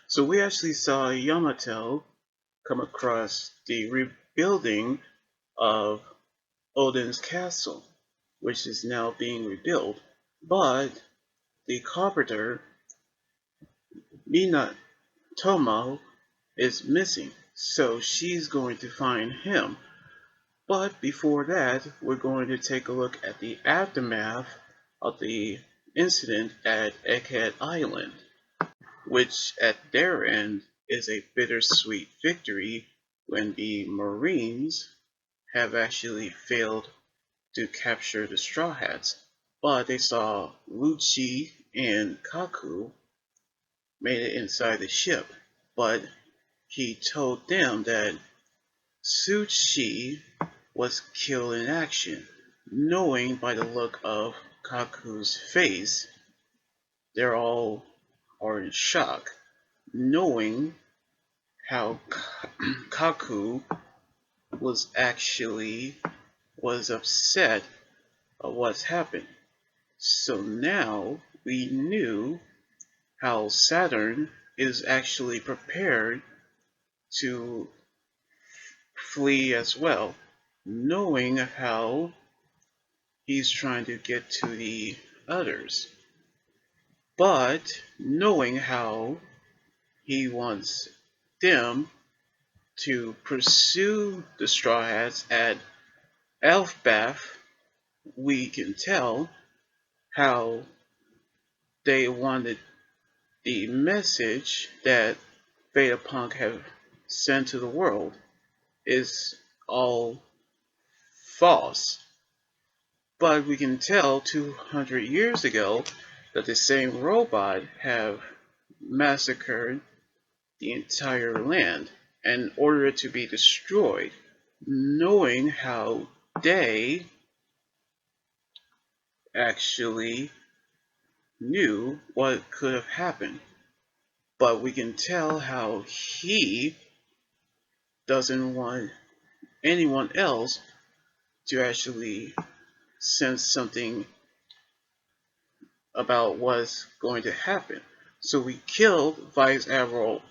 So we actually saw Yamato come across the rebuilding of Odin's castle, which is now being rebuilt. But the carpenter, Mina Tomo, is missing. So she's going to find him. But before that, we're going to take a look at the aftermath of the incident at Egghead Island, which at their end is a bittersweet victory when the Marines have actually failed to capture the Straw Hats, but they saw Lucci and Kaku made it inside the ship, but he told them that Tsuchi was killed in action, knowing by the look of Kaku's face, they're all are in shock, knowing how Kaku was upset of what's happened. So now we knew how Saturn is actually prepared to flee as well, knowing how he's trying to get to the others, but knowing how he wants them to pursue the Straw Hats at Elfbath. We can tell how they wanted the message that Vegapunk have sent to the world is all false. But we can tell 200 years ago that the same robot have massacred the entire land and ordered it to be destroyed, knowing how they actually knew what could have happened. But we can tell how he doesn't want anyone else to actually sense something about what's going to happen. So we killed Vice Admiral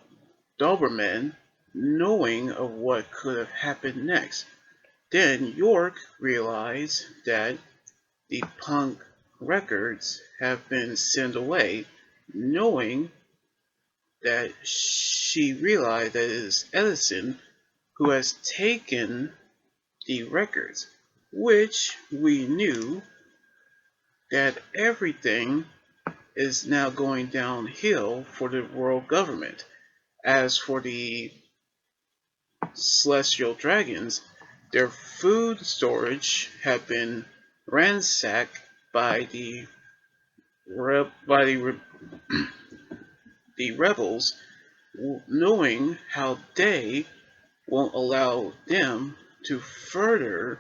Doberman knowing of what could have happened next. Then York realized that the punk records have been sent away, knowing that she realized that it is Edison who has taken the records, which we knew that everything is now going downhill for the world government. As for the celestial dragons, their food storage had been ransacked by the rebels, knowing how they won't allow them to further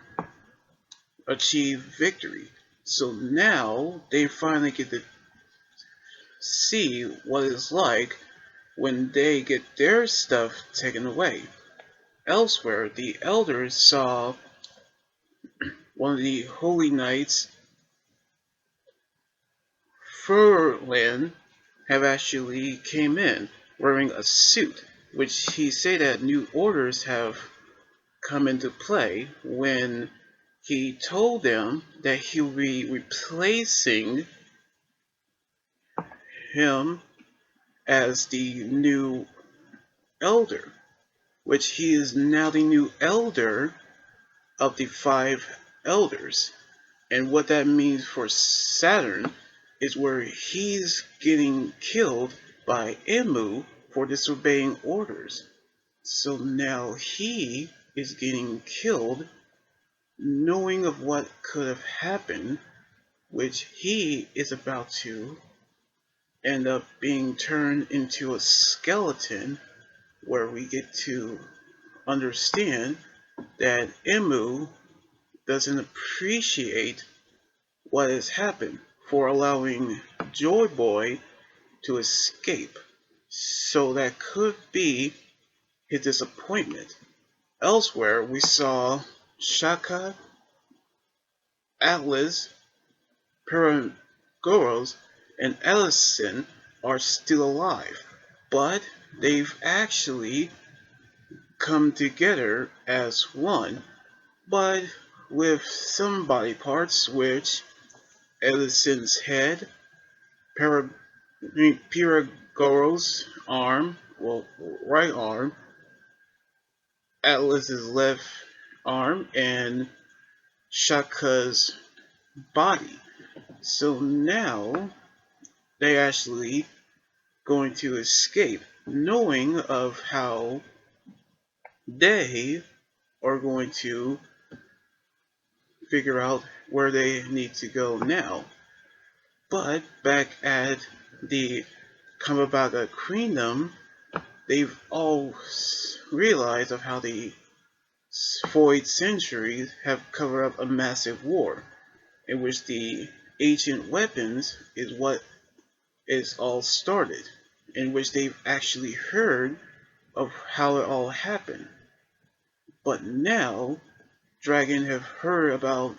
achieve victory. So now they finally get to see what it's like when they get their stuff taken away. Elsewhere, the elders saw one of the holy knights, Figarland, have actually came in wearing a suit, which he said that new orders have come into play when he told them that he will be replacing him as the new elder, which he is now the new elder of the five elders. And what that means for Saturn is where he's getting killed by Emu for disobeying orders. So now he is getting killed knowing of what could have happened, which he is about to end up being turned into a skeleton, where we get to understand that Emu doesn't appreciate what has happened for allowing Joy Boy to escape. So that could be his disappointment. Elsewhere, we saw Shaka, Atlas, Paragoros, and Ellison are still alive. but they've actually come together as one, but with some body parts which Ellison's head, Piragoro's arm, well, right arm, Atlas's left arm, and Shaka's body. So now they actually going to escape, knowing of how they are going to figure out where they need to go now. But back at the Kamabaga Kingdom, they've all realized of how the void centuries have covered up a massive war, in which the ancient weapons is what is all started, in which they've actually heard of how it all happened. But now, Dragon have heard about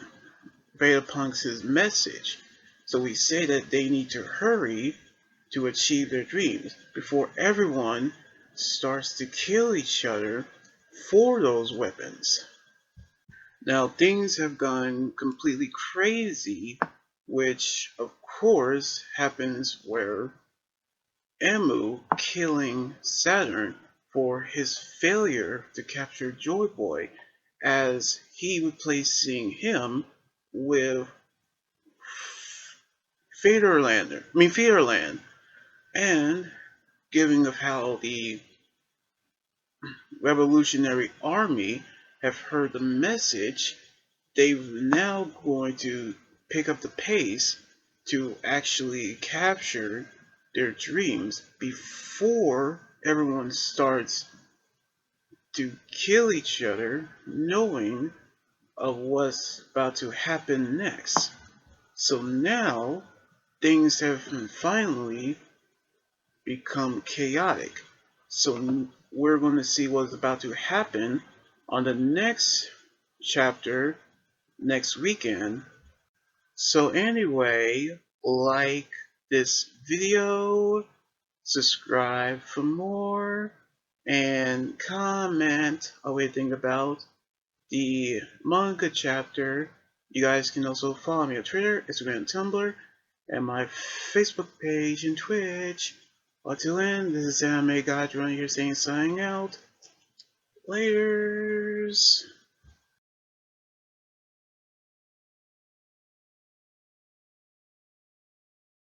Vegapunk's message, so we say that they need to hurry to achieve their dreams before everyone starts to kill each other for those weapons. Now, things have gone completely crazy, which of course happens where Emu killing Saturn for his failure to capture Joy Boy, as he replacing him with Figarland, and giving of how the Revolutionary Army have heard the message, they're now going to pick up the pace to actually capture their dreams before everyone starts to kill each other, knowing of what's about to happen next. So now things have finally become chaotic. So we're going to see what's about to happen on the next chapter next weekend. So anyway, like this video, subscribe for more, and comment what you think about the manga chapter. You guys can also follow me on Twitter, Instagram, and Tumblr, and my Facebook page and Twitch. Until then, this is Anime God running here saying signing out. Laters.